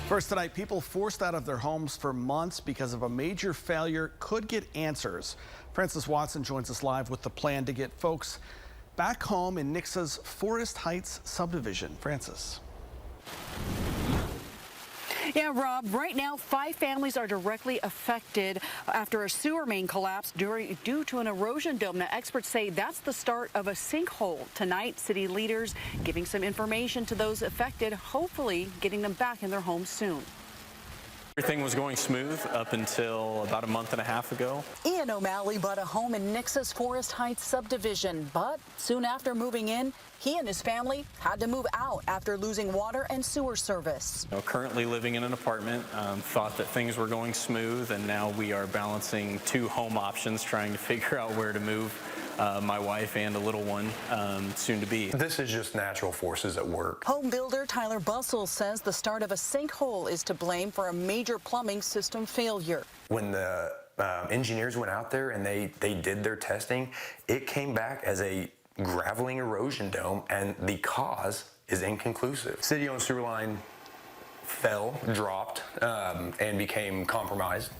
First tonight, people forced out of their homes for months because of a major failure could get answers. Francis Watson joins us live with the plan to get folks back home in Nixa's Forest Heights subdivision. Francis. Yeah, Rob, right now 5 families are directly affected after a sewer main collapse due to an erosion dome. Now, experts say that's the start of a sinkhole. Tonight, city leaders giving some information to those affected, hopefully getting them back in their homes soon. Everything was going smooth up until about a month and a half ago. Ian O'Malley bought a home in Nixa's Forest Heights subdivision, but soon after moving in, he and his family had to move out after losing water and sewer service. Currently living in an apartment, thought that things were going smooth, and now we are balancing 2 home options, trying to figure out where to move my wife and a little one soon to be. This is just natural forces at work. Home builder Tyler Bussell says the start of a sinkhole is to blame for a major plumbing system failure. When the engineers went out there and they did their testing, it came back as a graveling erosion dome, and the cause is inconclusive. City-owned sewer line fell, dropped, and became compromised.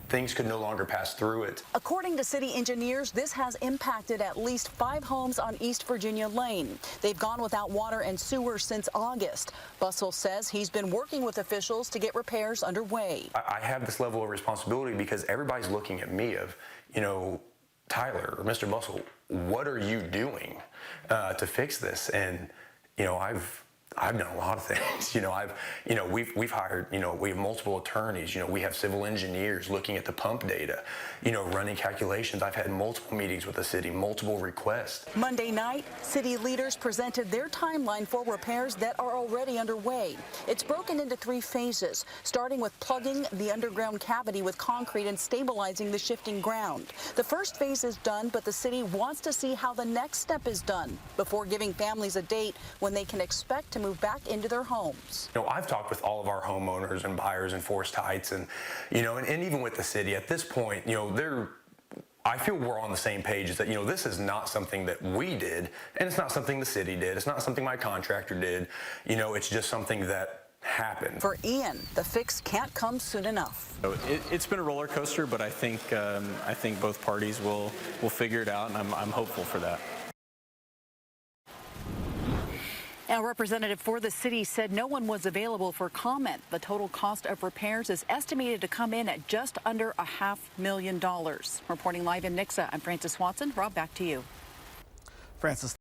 Things could no longer pass through it. According to city engineers, this has impacted at least 5 homes on East Virginia Lane. They've gone without water and sewer since August. Bussell says he's been working with officials to get repairs underway. I have this level of responsibility because everybody's looking at me of, Tyler or Mr. Bussell, what are you doing to fix this? And, I've done a lot of things. We've hired, we have multiple attorneys, we have civil engineers looking at the pump data, running calculations. I've had multiple meetings with the city, multiple requests. Monday night, city leaders presented their timeline for repairs that are already underway. It's broken into 3 phases, starting with plugging the underground cavity with concrete and stabilizing the shifting ground. The first phase is done, but the city wants to see how the next step is done before giving families a date when they can expect to move back into their homes. I've talked with all of our homeowners and buyers in Forest Heights, and and even with the city at this point, I feel we're on the same page. Is that this is not something that we did, and it's not something the city did. It's not something my contractor did. It's just something that happened. For Ian, the fix can't come soon enough. It's been a roller coaster, but I think both parties will figure it out, and I'm hopeful for that. A representative for the city said no one was available for comment. The total cost of repairs is estimated to come in at just under $500,000. Reporting live in Nixa, I'm Francis Watson. Rob, back to you. Francis.